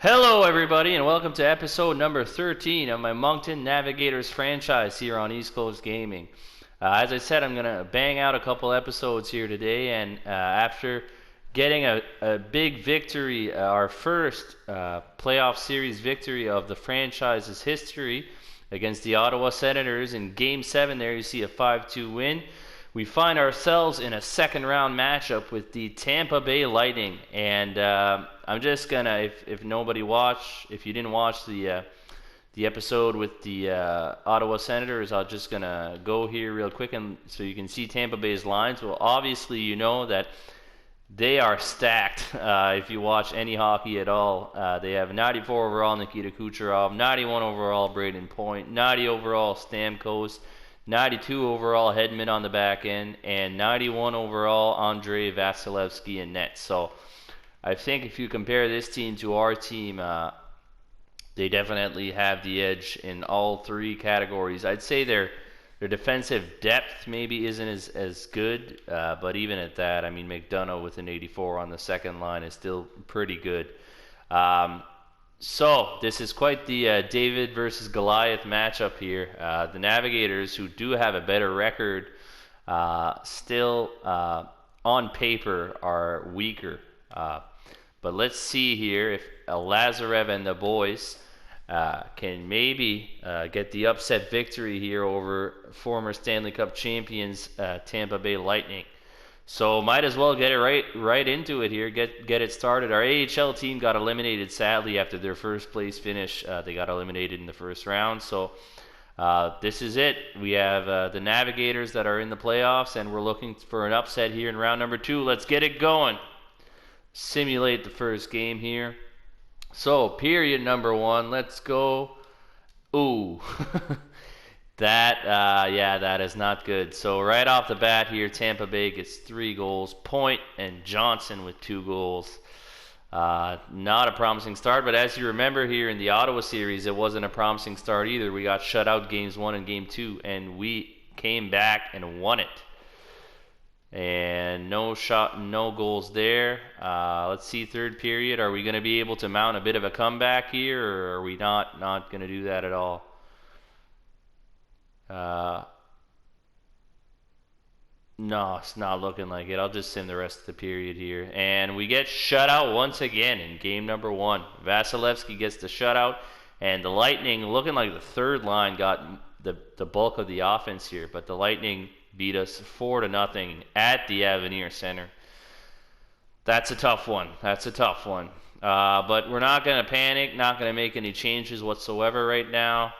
Hello, everybody, and welcome to episode number 13 of my Moncton Navigators franchise here on East Coast Gaming. As I said, I'm going to bang out a couple episodes here today, and after getting a big victory, our first playoff series victory of the franchise's history against the Ottawa Senators in Game 7, there you see a 5-2 win. We find ourselves in a second round matchup with the Tampa Bay Lightning, and I'm just gonna, if you didn't watch the episode with the Ottawa Senators, I'm just gonna go here real quick, and so you can see Tampa Bay's lines. Well, obviously you know that they are stacked. If you watch any hockey at all, they have 94 overall Nikita Kucherov, 91 overall Braden Point, 90 overall Stamkos, 92 overall Hedman on the back end, and 91 overall Vasilevskiy in net. So I think if you compare this team to our team, they definitely have the edge in all three categories. I'd say their defensive depth maybe isn't as good, but even at that, I mean, McDonough with an 84 on the second line is still pretty good. So this is quite the David versus Goliath matchup here. The Navigators, who do have a better record, still on paper are weaker. But let's see here if Lazarev and the boys can maybe get the upset victory here over former Stanley Cup champions Tampa Bay Lightning. So might as well get it right into it here. Get it started. Our AHL team got eliminated sadly after their first place finish. They got eliminated in the first round. So this is it. We have the Navigators that are in the playoffs, and we're looking for an upset here in round number 2. Let's get it going. Simulate the first game here. So period number 1. Let's go. Ooh. That is not good. So right off the bat here, Tampa Bay gets 3 goals. Point and Johnson with 2 goals. Not a promising start, but as you remember here in the Ottawa series, it wasn't a promising start either. We got shut out games 1 and game 2, and we came back and won it. And no goals there. Let's see, third period. Are we going to be able to mount a bit of a comeback here, or are we not going to do that at all? No, it's not looking like it. I'll just sim the rest of the period here. And we get shut out once again in game number 1. Vasilevskiy gets the shutout, and the Lightning, looking like the third line, got the bulk of the offense here. But the Lightning beat us 4-0 at the Avenir Center. That's a tough one. But we're not going to panic, not going to make any changes whatsoever right now.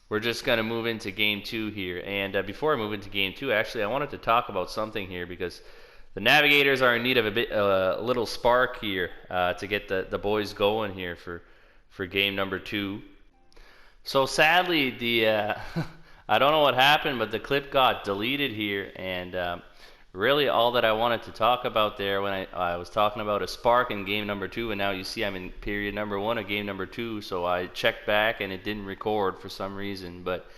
We're just going to move into Game 2 here. And before I move into Game 2, actually, I wanted to talk about something here because the Navigators are in need of a little spark here to get the boys going here for Game number 2. So sadly, I don't know what happened, but the clip got deleted here. And really all that I wanted to talk about there when I was talking about a spark in game number 2, and now you see I'm in period number 1 of game number 2, so I checked back and it didn't record for some reason. But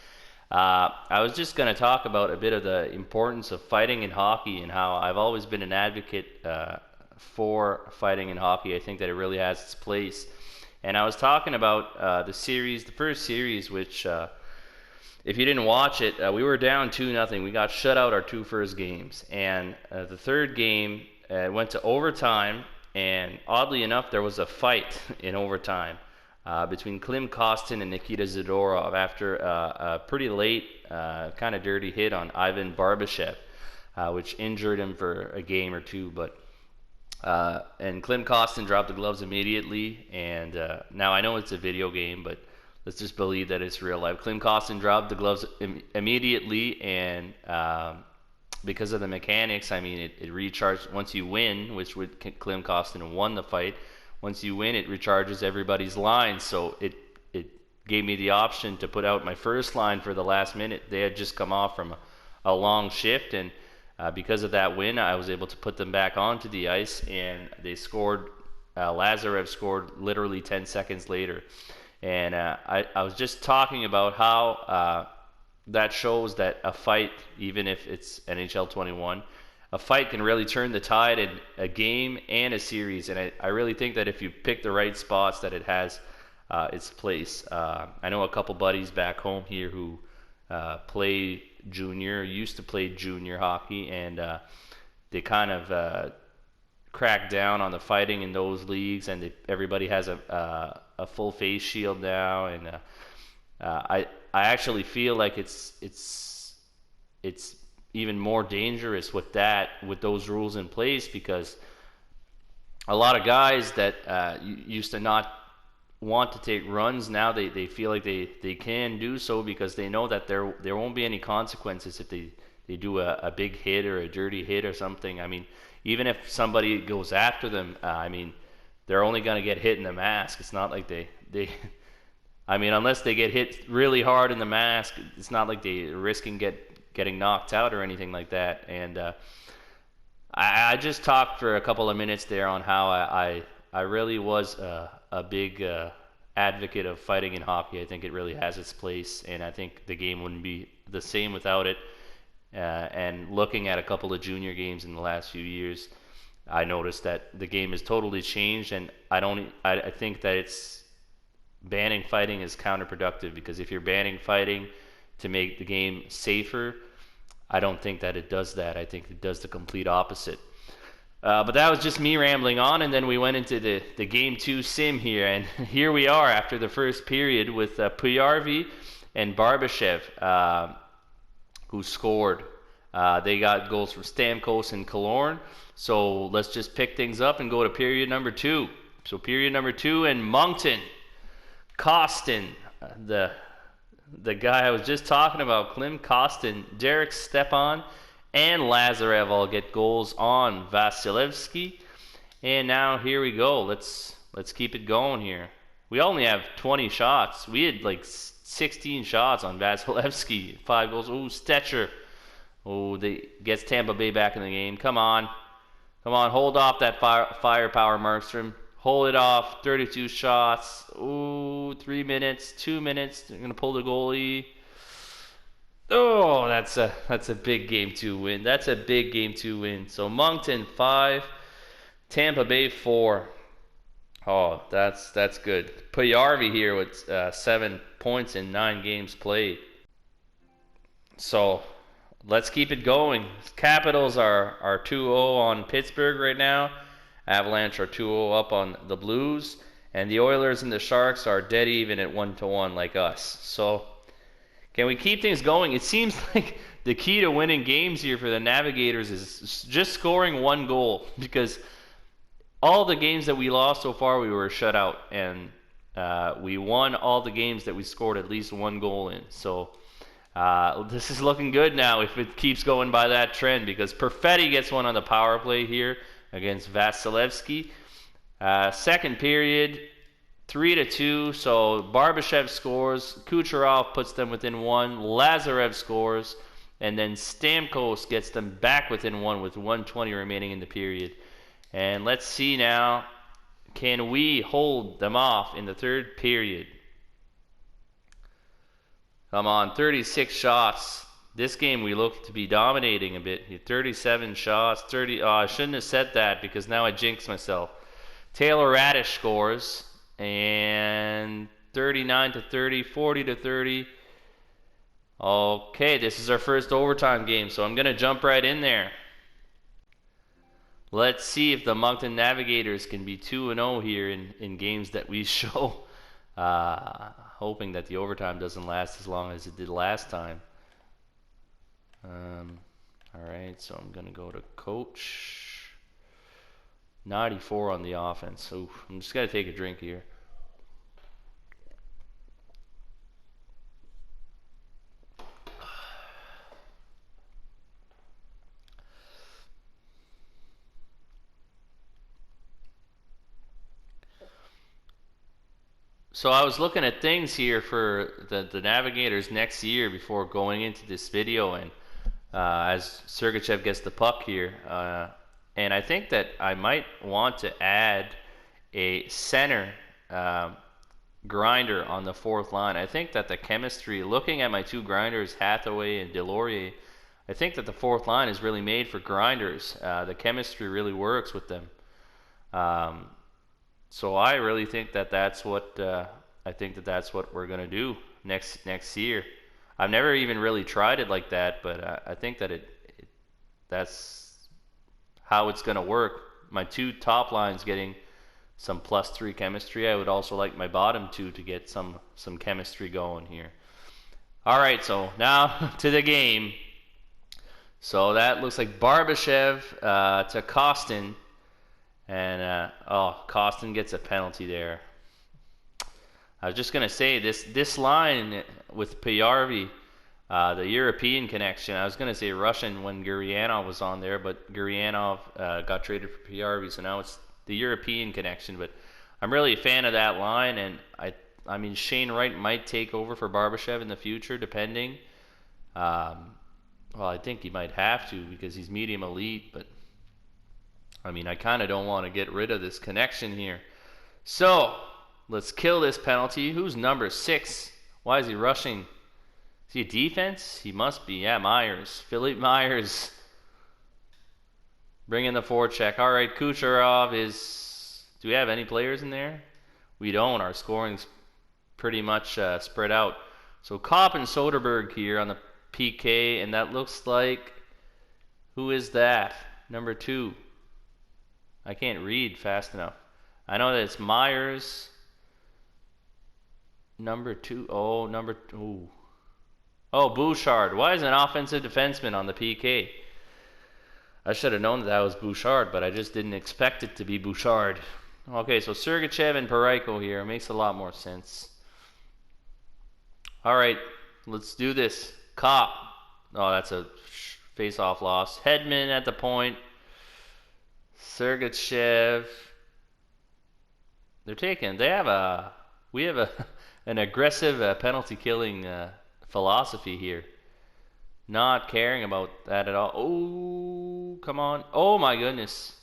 I was just going to talk about a bit of the importance of fighting in hockey and how I've always been an advocate for fighting in hockey. I think that it really has its place. And I was talking about the first series, which if you didn't watch it, we were down 2-0. We got shut out our 2 first games. And the third game went to overtime. And oddly enough, there was a fight in overtime between Klim Kostin and Nikita Zadorov after a pretty late, kind of dirty hit on Ivan Barbashev, which injured him for a game or 2. And Klim Kostin dropped the gloves immediately. And now I know it's a video game, but let's just believe that it's real life. Klim Kostin dropped the gloves immediately, and because of the mechanics, I mean, it recharged once you win, which Klim Kostin won the fight. Once you win, it recharges everybody's line. So it gave me the option to put out my first line for the last minute. They had just come off from a long shift, and because of that win, I was able to put them back onto the ice, and they scored. Lazarev scored literally 10 seconds later. And I was just talking about how that shows that a fight, even if it's NHL 21, a fight can really turn the tide in a game and a series. And I really think that if you pick the right spots, that it has its place. I know a couple buddies back home here who used to play junior hockey, and they kind of cracked down on the fighting in those leagues, and everybody has a full face shield now. And I actually feel like it's even more dangerous with those rules in place, because a lot of guys that used to not want to take runs, now they feel like they can do so, because they know that there won't be any consequences if they do a big hit or a dirty hit or something. I mean, even if somebody goes after them, I mean, they're only going to get hit in the mask. It's not like they I mean, unless they get hit really hard in the mask, it's not like they're risking getting knocked out or anything like that. And I just talked for a couple of minutes there on how I really was a big advocate of fighting in hockey. I think it really has its place, and I think the game wouldn't be the same without it. And looking at a couple of junior games in the last few years, I noticed that the game has totally changed, and I think that it's banning fighting is counterproductive, because if you're banning fighting to make the game safer, I don't think that it does that. I think it does the complete opposite. But that was just me rambling on, and then we went into the Game 2 sim here, and here we are after the first period with Puyarvi and Barbashev, who scored. They got goals from Stamkos and Killorn. So let's just pick things up and go to period number 2. So period number 2, and Moncton, Kostin, the guy I was just talking about, Klim Kostin, Derek Stepan, and Lazarev all get goals on Vasilevskiy. And now here we go. Let's keep it going here. We only have 20 shots. We had like 16 shots on Vasilevskiy. 5 goals. Ooh, Stetcher. Oh, they gets Tampa Bay back in the game. Come on. Hold off that firepower, Markstrom. Hold it off. 32 shots. Ooh, 3 minutes, 2 minutes. They're gonna pull the goalie. Oh, that's a big Game 2 win. That's a big Game 2 win. So Moncton 5, Tampa Bay 4. Oh, that's good. Puyarvi here with 7 points in 9 games played. So let's keep it going. Capitals are 2-0 on Pittsburgh right now. Avalanche are 2-0 up on the Blues. And the Oilers and the Sharks are dead even at 1-1 like us. So can we keep things going? It seems like the key to winning games here for the Navigators is just scoring 1 goal, because all the games that we lost so far, we were shut out, and we won all the games that we scored at least 1 goal in. So this is looking good now if it keeps going by that trend, because Perfetti gets one on the power play here against Vasilevskiy. Second period, 3-2, so Barbashev scores, Kucherov puts them within 1, Lazarev scores, and then Stamkos gets them back within 1 with 1:20 remaining in the period. And let's see now, can we hold them off in the third period? Come on, 36 shots. This game we look to be dominating a bit. 37 shots, 30. Oh, I shouldn't have said that, because now I jinxed myself. Taylor Radish scores, and 39-30, 40-30. Okay, this is our first overtime game, so I'm going to jump right in there. Let's see if the Moncton Navigators can be 2-0 here in games that we show. Hoping that the overtime doesn't last as long as it did last time. Alright, so I'm going to go to coach. 94 on the offense. Oof, I'm just going to take a drink here. So I was looking at things here for the Navigators next year before going into this video, and as Sergachev gets the puck here, and I think that I might want to add a center grinder on the 4th line. I think that the chemistry, looking at my 2 grinders, Hathaway and Delorier, I think that the fourth line is really made for grinders. The chemistry really works with them. So I really think that that's what we're gonna do next year. I've never even really tried it like that, but I think that that's how it's gonna work. My two top lines getting some +3 chemistry. I would also like my bottom two to get some chemistry going here. All right, so now to the game. So that looks like Barbashev to Kostin, and Kostin gets a penalty there. I was just gonna say this line with Payarvi, the European connection. I was gonna say Russian when Gurianov was on there, but Gurianov got traded for Payarvi, so now it's the European connection. But I'm really a fan of that line, and I mean Shane Wright might take over for Barbashev in the future, depending. Well, I think he might have to because he's medium elite, but I mean, I kind of don't want to get rid of this connection here. So, let's kill this penalty. Who's number 6? Why is he rushing? Is he a defense? He must be. Yeah, Myers. Philippe Myers. Bring in the forecheck. All right, Kucherov is... Do we have any players in there? We don't. Our scoring's pretty much spread out. So, Kopp and Soderberg here on the PK, and that looks like, who is that? Number 2. I can't read fast enough. I know that it's Myers. Number 2. Oh, Bouchard. Why is an offensive defenseman on the PK? I should have known that was Bouchard, but I just didn't expect it to be Bouchard. Okay, so Sergachev and Parayko here. Makes a lot more sense. All right, let's do this. Kopp. Oh, that's a face-off loss. Hedman at the point. Sergachev. We have an aggressive penalty killing philosophy here. Not caring about that at all. Oh, come on. Oh my goodness.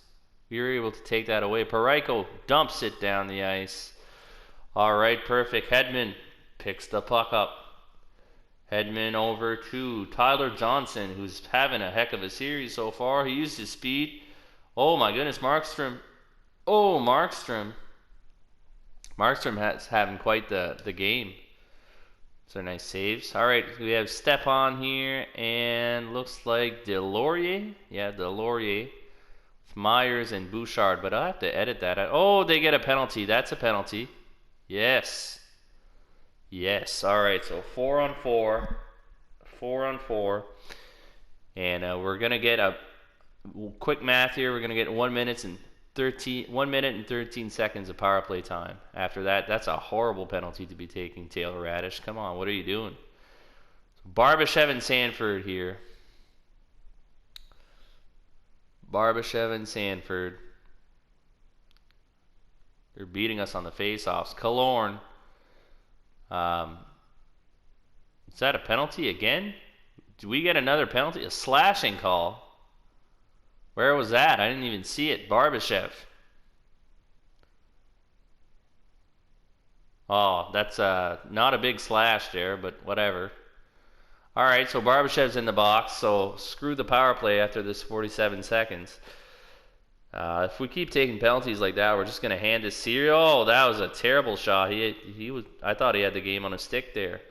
We were able to take that away. Parayko dumps it down the ice. All right, perfect. Hedman picks the puck up. Hedman over to Tyler Johnson, who's having a heck of a series so far. He used his speed. Oh my goodness, Markstrom. Oh, Markstrom. Markstrom has having quite the game. So nice saves. All right, we have Stepan here, and looks like Delorier. Yeah, Delorier. With Myers and Bouchard, but I'll have to edit that out. Oh, they get a penalty. That's a penalty. Yes. Yes, all right, so 4 on 4. 4 on 4. And we're going to get a quick math here. We're going to get 1 minute and 13 seconds of power play time. After that, that's a horrible penalty to be taking, Taylor Radish. Come on, what are you doing? So Barbashev and Sanford here. Barbashev and Sanford. They're beating us on the face-offs. Killorn. Is that a penalty again? Do we get another penalty? A slashing call? Where was that? I didn't even see it. Barbashev. Oh, that's not a big slash there, but whatever. All right, so Barbashev's in the box, so screw the power play after this 47 seconds. If we keep taking penalties like that, we're just going to hand this series. Oh, that was a terrible shot. I thought he had the game on a stick there.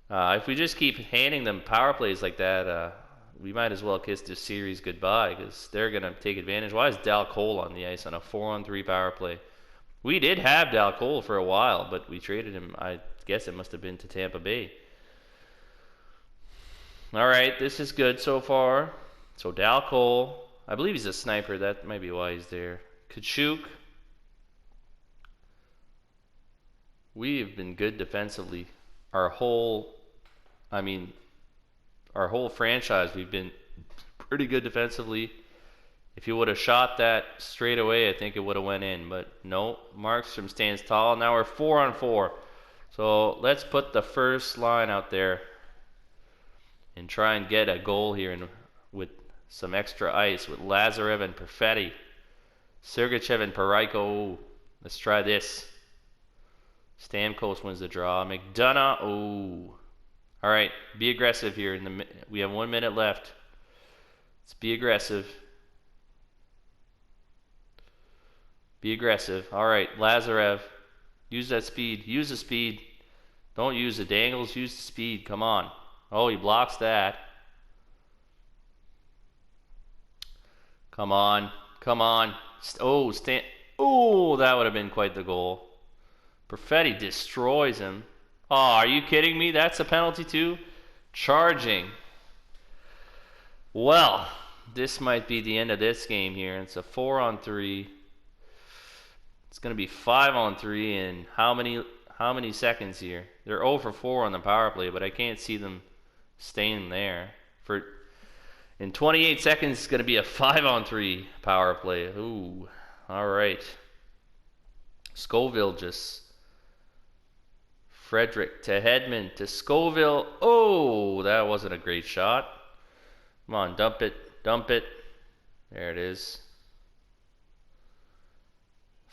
If we just keep handing them power plays like that, we might as well kiss this series goodbye because they're going to take advantage. Why is Dal Cole on the ice on a 4-on-3 power play? We did have Dal Cole for a while, but we traded him. I guess it must have been to Tampa Bay. All right, this is good so far. So Dal Cole. I believe he's a sniper. That might be why he's there. Kachuk. We've been good defensively. Our whole franchise, we've been pretty good defensively. If he would have shot that straight away, I think it would have went in. But no, Markstrom stands tall. Now we're 4 on 4. So let's put the first line out there and try and get a goal here with some extra ice with Lazarev and Perfetti. Sergachev and Parayko. Let's try this. Stamkos wins the draw. McDonough. Oh. All right, be aggressive here. We have 1 minute left. Let's be aggressive. Be aggressive. All right, Lazarev. Use that speed. Use the speed. Don't use the dangles. Use the speed. Come on. Oh, he blocks that. Come on. Come on. Oh, that would have been quite the goal. Perfetti destroys him. Oh, are you kidding me? That's a penalty too? Charging. Well, this might be the end of this game here. It's a 4-on-3. It's going to be 5-on-3 in how many seconds here? They're 0 for 4 on the power play, but I can't see them staying there. In 28 seconds, it's going to be a 5-on-3 power play. Ooh, all right. Scoville just... Frederick to Hedman to Scoville. Oh, that wasn't a great shot. Come on, dump it. Dump it. There it is.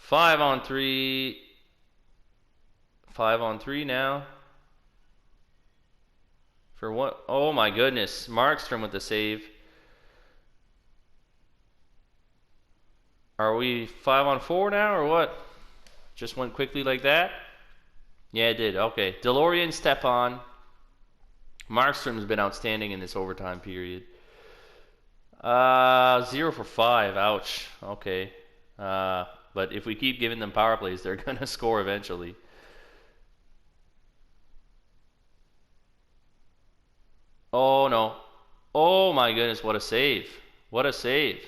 5-on-3. 5-on-3 now. For what? Oh my goodness. Markstrom with the save. Are we 5-on-4 now or what? Just went quickly like that? Yeah, it did. Okay. DeLorean, Stepan. Markstrom's been outstanding in this overtime period. 0 for 5. Ouch. Okay. But if we keep giving them power plays, they're going to score eventually. Oh, no. Oh, my goodness. What a save. What a save.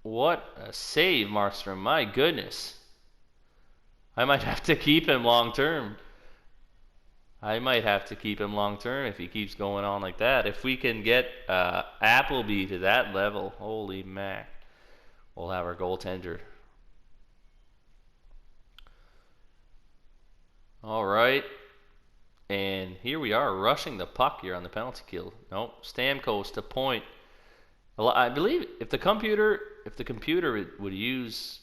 What a save, Markstrom. My goodness. I might have to keep him long term. I might have to keep him long term if he keeps going on like that. If we can get Appleby to that level, holy mac, we'll have our goaltender. All right. And here we are rushing the puck here on the penalty kill. Nope, Stamkos to point. I believe if the computer would use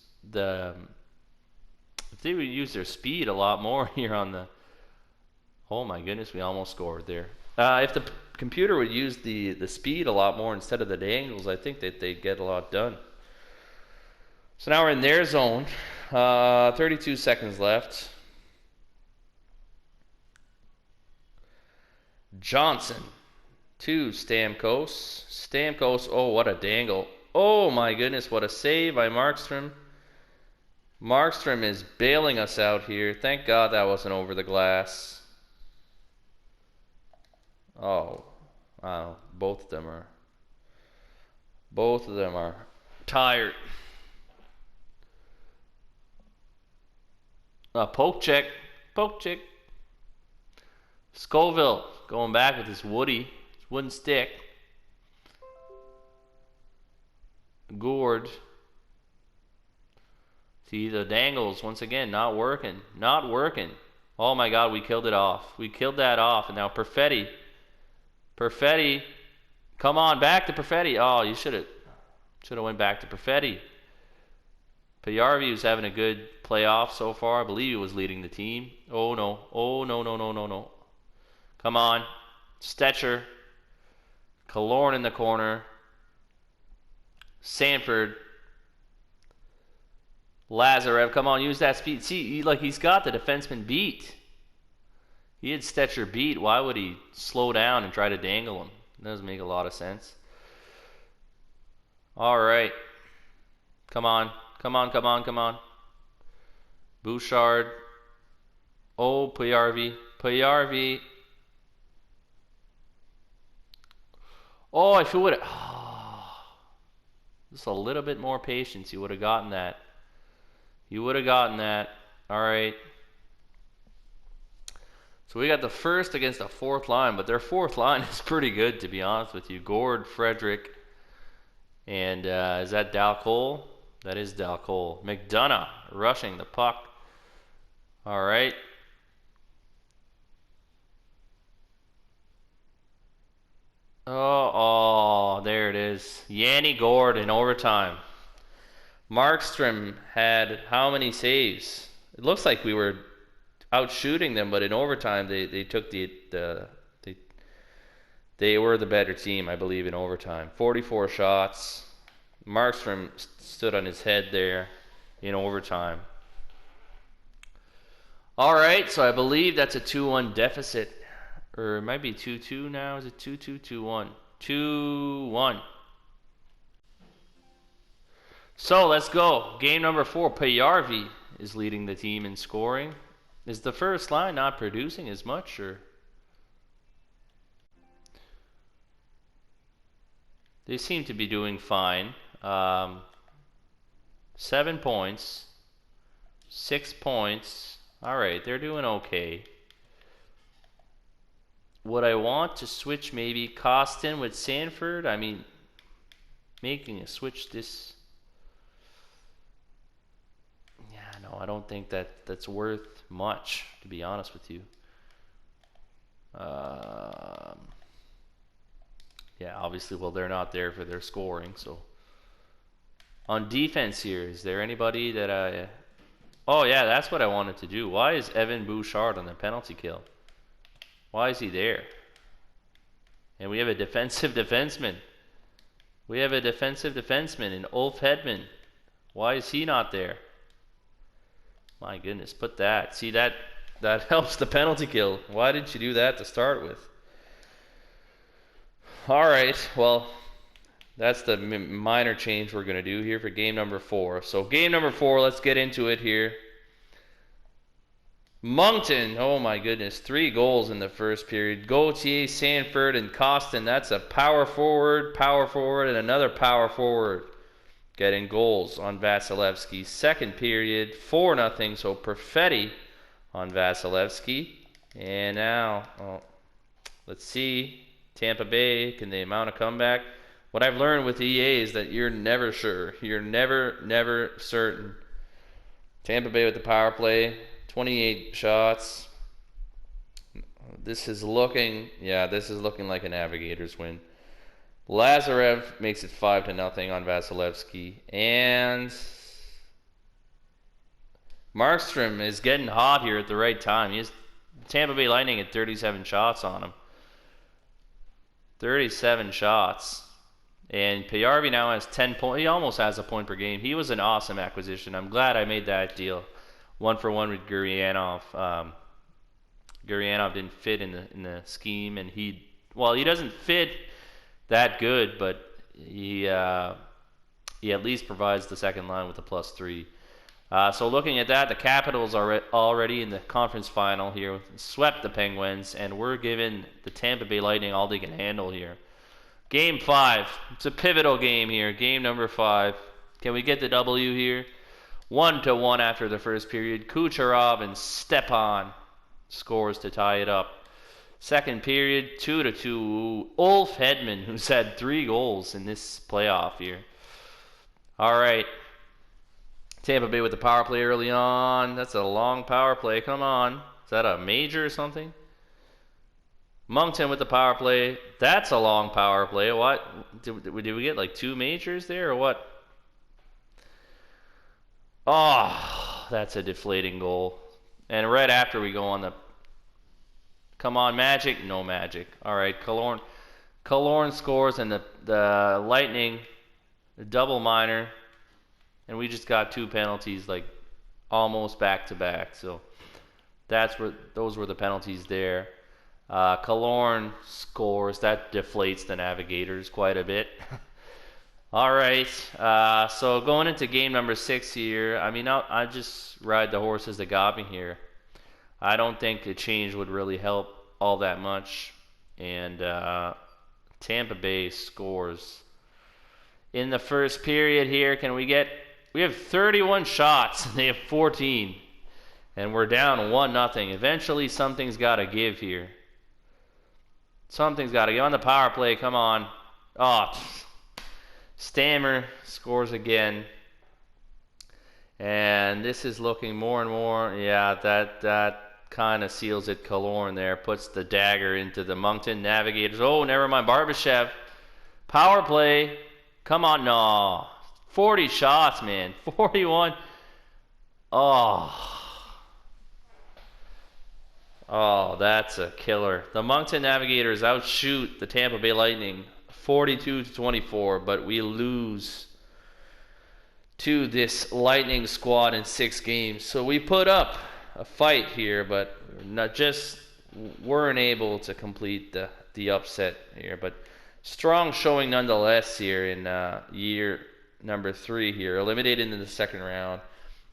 if they would use their speed a lot more here on the... Oh my goodness, we almost scored there. If the computer would use the speed a lot more instead of the angles, I think that they'd get a lot done. So now we're in their zone. 32 seconds left. Johnson to Stamkos. Stamkos, oh, what a dangle. Oh my goodness, what a save by Markstrom. Markstrom is bailing us out here. Thank God that wasn't over the glass. Oh, wow. Both of them are tired. Poke check. Scoville going back with his wooden stick. Gourde. See, the dangles, once again, not working. Oh my God, we killed it off. We killed that off. And now Perfetti. Come on, back to Perfetti. Oh, you should have went back to Perfetti. Payarvi's having a good playoff so far. I believe he was leading the team. Oh no. No. Come on. Stetcher. Killorn in the corner. Sanford. Lazarev, come on, use that speed. See, he's got the defenseman beat. He had Stetcher beat. Why would he slow down and try to dangle him? It doesn't make a lot of sense. All right. Come on. Bouchard. Oh, Payarvi. Oh, if you would have... Oh, just a little bit more patience, you would have gotten that. All right. So we got the first against the fourth line, but their fourth line is pretty good, to be honest with you. Gourde, Frederick, and is that Dal Cole? That is Dal Cole. McDonough rushing the puck. All right. Oh, there it is. Yanni Gourde in overtime. Markstrom had how many saves? It looks like we were out shooting them, but in overtime they took they were the better team, I believe, in overtime. 44 shots. Markstrom stood on his head there in overtime. All right, so I believe that's a 2-1 deficit. Or it might be 2-2 now. Is it 2-2, 2-1? 2-1. So let's go. Game number 4. Payarvi is leading the team in scoring. Is the first line not producing as much, or? They seem to be doing fine. 7 points. 6 points. Alright, they're doing okay. Would I want to switch maybe Costin with Sanford? I mean, making a switch this... Yeah, no, I don't think that's worth much, to be honest with you. Yeah, obviously, well, they're not there for their scoring, so... On defense here, is there anybody that I... Oh, yeah, that's what I wanted to do. Why is Evan Bouchard on the penalty kill? Why is he there? And we have a defensive defenseman. We have a defensive defenseman in Ulf Hedman. Why is he not there? My goodness, put that. See, that helps the penalty kill. Why didn't you do that to start with? All right, well, that's the minor change we're going to do here for game number 4. So game number 4, let's get into it here. Moncton, oh my goodness, 3 goals in the first period. Gauthier, Sanford, and Costin. That's a power forward, and another power forward getting goals on Vasilevskiy. Second period, 4-0, so Perfetti on Vasilevskiy. And now, let's see. Tampa Bay, can they mount a comeback? What I've learned with EA is that you're never sure. You're never certain. Tampa Bay with the power play, 28 shots. This is looking like a Navigators win. Lazarev makes it 5-0 on Vasilevskiy. And Markstrom is getting hot here at the right time. He has Tampa Bay Lightning at 37 shots on him. 37 shots. And Payarvi now has 10 points. He almost has a point per game. He was an awesome acquisition. I'm glad I made that deal. 1-for-1 with Gurianov. Gurianov didn't fit in the scheme, and he doesn't fit that good, but he at least provides the second line with a +3. So looking at that, the Capitals are already in the conference final here, swept the Penguins, and we're giving the Tampa Bay Lightning all they can handle here. Game 5. It's a pivotal game here. Game number 5. Can we get the W here? 1-1 after the first period. Kucherov and Stepan scores to tie it up. Second period, 2-2. Ulf Hedman, who's had 3 goals in this playoff here. All right. Tampa Bay with the power play early on. That's a long power play. Come on. Is that a major or something? Moncton with the power play. That's a long power play. What? Did we get like 2 majors there or what? Oh, that's a deflating goal. And right after we go on the... Come on, Magic. No Magic. All right, Killorn scores, and the Lightning, the double minor. And we just got 2 penalties, like almost back to back. So those were the penalties there. Killorn scores. That deflates the Navigators quite a bit. All right. So going into game number 6 here, I mean, I just ride the horses that got me here. I don't think a change would really help all that much. And Tampa Bay scores in the first period here. We have 31 shots, and they have 14. And we're down 1-0. Eventually, something's got to give here. Something's got to give on the power play. Come on. Oh, Stammer scores again. And this is looking more and more. Yeah, that kind of seals it. Killorn there puts the dagger into the Moncton Navigators. Oh, never mind. Barbashev. Power play. Come on. No. 40 shots, man. 41. Oh. Oh, that's a killer. The Moncton Navigators outshoot the Tampa Bay Lightning 42-24, but we lose to this Lightning squad in 6 games. So we put up a fight here, but weren't able to complete the upset here. But strong showing nonetheless here in year number 3 here, eliminated in the second round.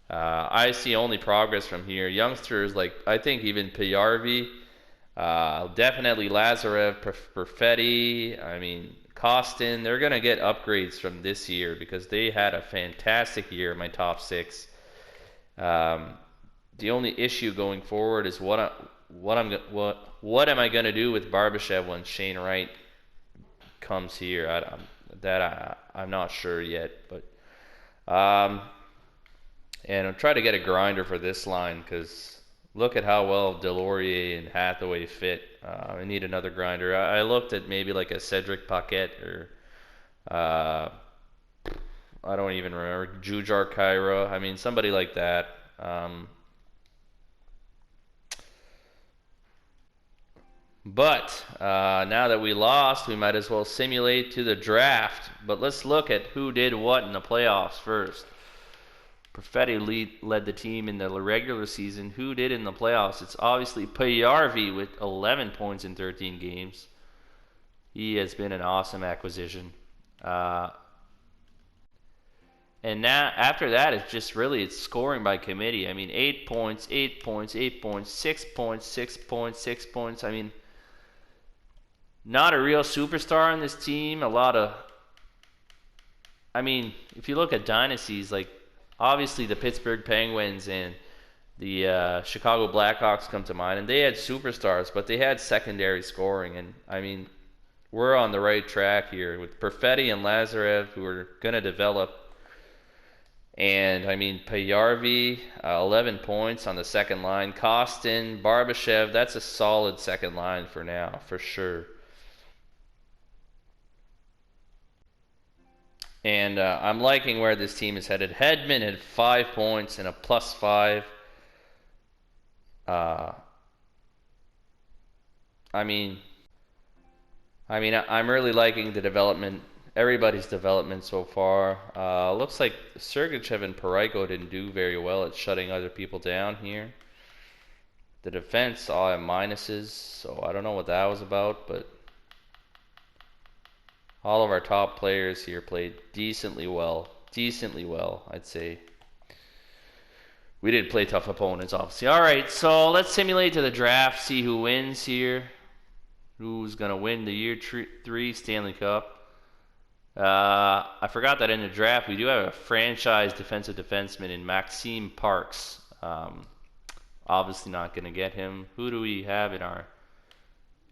I see only progress from here. Youngsters like, I think even Piyarvi, definitely Lazarev, Perfetti, I mean, Kostin, they're going to get upgrades from this year because they had a fantastic year in my top 6. The only issue going forward is what am I going to do with Barbashev when Shane Wright comes here? I'm not sure yet, but and I'll try to get a grinder for this line because look at how well Delorier and Hathaway fit. I need another grinder. I looked at maybe like a Cedric Paquette or I don't even remember, Jujar Kyra. I mean, somebody like that. But now that we lost, we might as well simulate to the draft. But let's look at who did what in the playoffs first. Perfetti led the team in the regular season. Who did in the playoffs? It's obviously Piyarvi with 11 points in 13 games. He has been an awesome acquisition. And now after that, it's scoring by committee. I mean, 8 points, 8 points, 8 points, 6 points, 6 points, 6 points. I mean, not a real superstar on this team. If you look at dynasties, like obviously the Pittsburgh Penguins and the Chicago Blackhawks come to mind, and they had superstars, but they had secondary scoring. And I mean, we're on the right track here with Perfetti and Lazarev, who are going to develop. And I mean, Piyarvi, 11 points on the second line. Kostin, Barbashev, that's a solid second line for now, for sure. And I'm liking where this team is headed. Hedman had 5 points and a +5. I'm really liking the development, everybody's development so far. Looks like Sergachev and Parayko didn't do very well at shutting other people down here. The defense all have minuses, so I don't know what that was about, but all of our top players here played decently well, I'd say. We did play tough opponents, obviously. All right, so let's simulate to the draft, see who wins here. Who's going to win the year 3 Stanley Cup. I forgot that in the draft, we do have a franchise defensive defenseman in Maxime Parks. Obviously not going to get him. Who do we have in our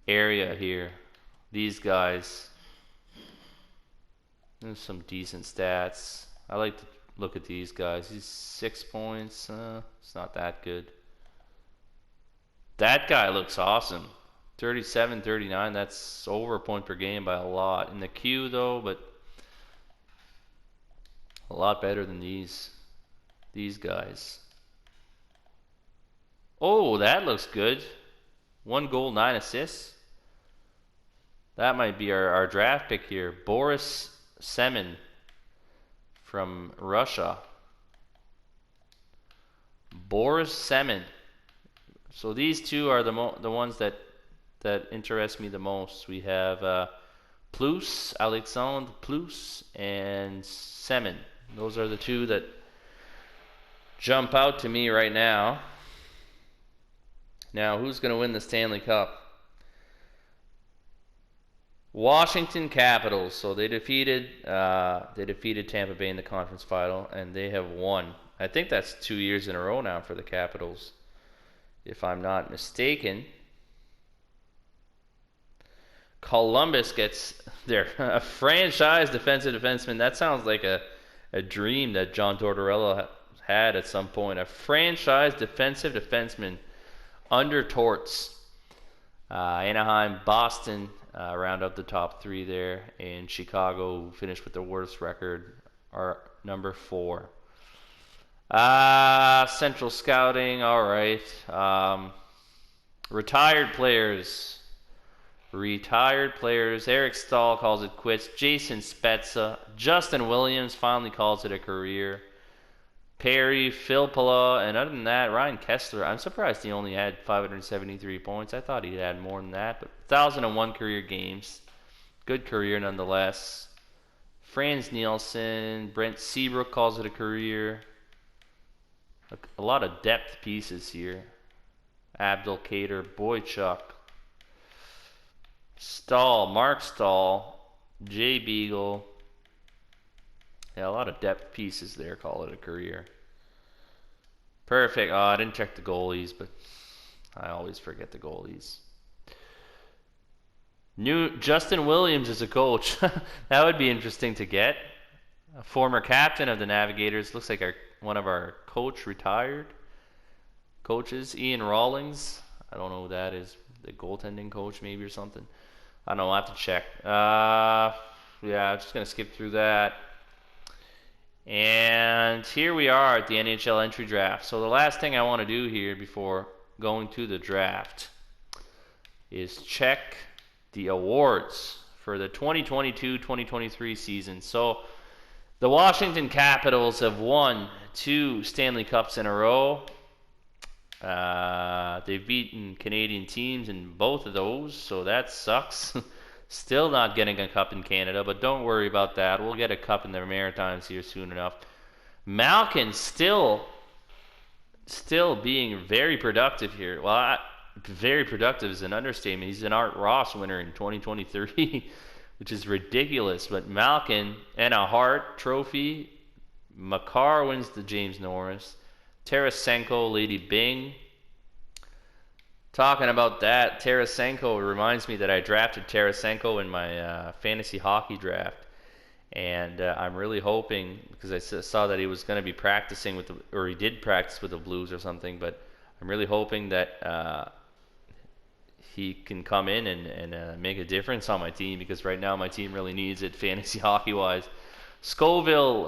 area here? These guys. There's some decent stats. I like to look at these guys. He's 6 points. It's not that good. That guy looks awesome. 37, 39. That's over a point per game by a lot. In the queue, though, but a lot better than these guys. Oh, that looks good. 1 goal, 9 assists. That might be our draft pick here. Boris Semin from Russia. Boris Semin. So these two are the ones that interest me the most. We have Plus, Alexandre Plus, and Semin. Those are the two that jump out to me right now. Now, who's going to win the Stanley Cup? Washington Capitals. So they defeated Tampa Bay in the conference final, and they have won. I think that's 2 years in a row now for the Capitals, if I'm not mistaken. Columbus gets their franchise defensive defenseman. That sounds like a dream that John Tortorella had at some point. A franchise defensive defenseman under Torts. Anaheim, Boston round up the top 3 there, and Chicago finished with the worst record, are number 4. Central Scouting, all right. Retired players. Eric Stahl calls it quits. Jason Spezza. Justin Williams finally calls it a career. Perry, Phil Pala, and other than that, Ryan Kessler. I'm surprised he only had 573 points. I thought he'd had more than that. But 1,001 career games. Good career nonetheless. Franz Nielsen. Brent Seabrook calls it a career. A lot of depth pieces here. Abdul Kader, Boychuk. Stahl, Mark Stahl, Jay Beagle. Yeah, a lot of depth pieces there. Call it a career. Perfect. Oh, I didn't check the goalies, but I always forget the goalies. New Justin Williams is a coach. That would be interesting to get. A former captain of the Navigators. Looks like one of our retired coaches. Ian Rawlings. I don't know who that is. The goaltending coach maybe or something. I don't know. I'll have to check. Yeah, I'm just going to skip through that. And here we are at the NHL entry draft. So the last thing I want to do here before going to the draft is check the awards for the 2022-2023 season. So the Washington Capitals have won 2 Stanley Cups in a row. They've beaten Canadian teams in both of those, so that sucks. Still not getting a cup in Canada, but don't worry about that. We'll get a cup in the Maritimes here soon enough. Malkin still being very productive here. Well, very productive is an understatement. He's an Art Ross winner in 2023, which is ridiculous. But Malkin and a Hart trophy. Makar wins the James Norris. Tarasenko, Lady Bing. Talking about that, Tarasenko reminds me that I drafted Tarasenko in my fantasy hockey draft. And I'm really hoping, because I saw that he was going to be practicing or he did practice with the Blues or something, but I'm really hoping that he can come in and make a difference on my team, because right now my team really needs it fantasy hockey-wise. Scoville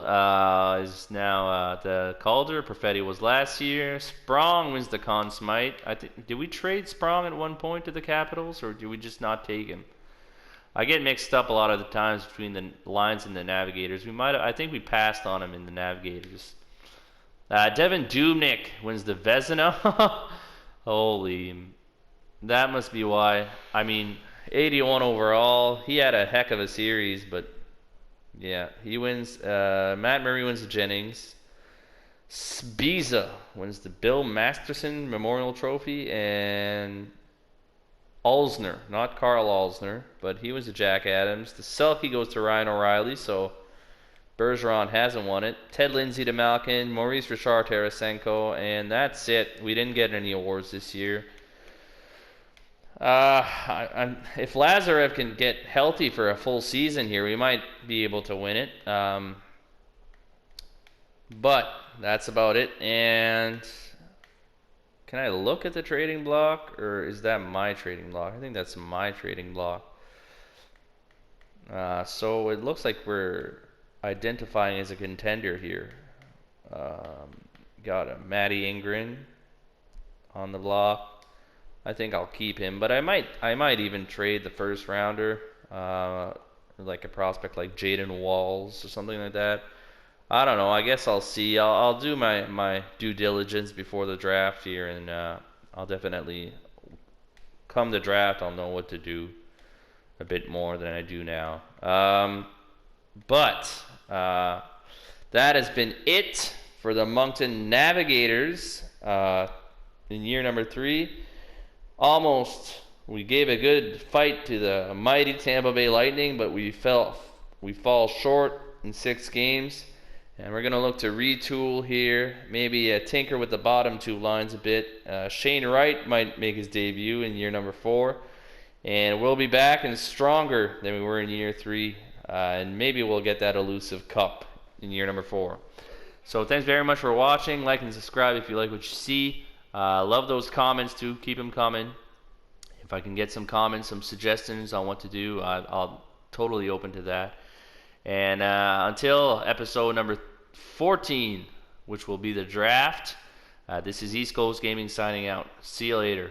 is now the Calder. Perfetti was last year. Sprong wins the Conn Smythe. Did we trade Sprong at one point to the Capitals, or did we just not take him? I get mixed up a lot of the times between the Lions and the Navigators. I think we passed on him in the Navigators. Devin Dubnyk wins the Vezina. Holy, that must be why. I mean, 81 overall. He had a heck of a series, but yeah, he wins. Matt Murray wins the Jennings. Sbiza wins the Bill Masterson Memorial Trophy, and Alsner, not Carl Alsner, but he was a Jack Adams. The Selke goes to Ryan O'Reilly, so Bergeron hasn't won it. Ted Lindsay to Malkin, Maurice Richard Tarasenko, and that's it. We didn't get any awards this year. If Lazarev can get healthy for a full season here, we might be able to win it. But that's about it. And can I look at the trading block, or is that my trading block? I think that's my trading block. So it looks like we're identifying as a contender here. Got a Matty Ingrid on the block. I think I'll keep him, but I might even trade the first rounder, like a prospect like Jaden Walls or something like that. I don't know. I guess I'll see. I'll do my due diligence before the draft here, and I'll definitely come the draft. I'll know what to do a bit more than I do now. But that has been it for the Moncton Navigators in year number 3. We gave a good fight to the mighty Tampa Bay Lightning, but we fall short in 6 games. And we're going to look to retool here, maybe tinker with the bottom 2 lines a bit. Shane Wright might make his debut in year number 4. And we'll be back and stronger than we were in year 3. And maybe we'll get that elusive cup in year number 4. So thanks very much for watching. Like and subscribe if you like what you see. Love those comments too. Keep them coming. If I can get some comments, some suggestions on what to do, I'll totally open to that. And until episode number 14, which will be the draft, this is East Coast Gaming signing out. See you later.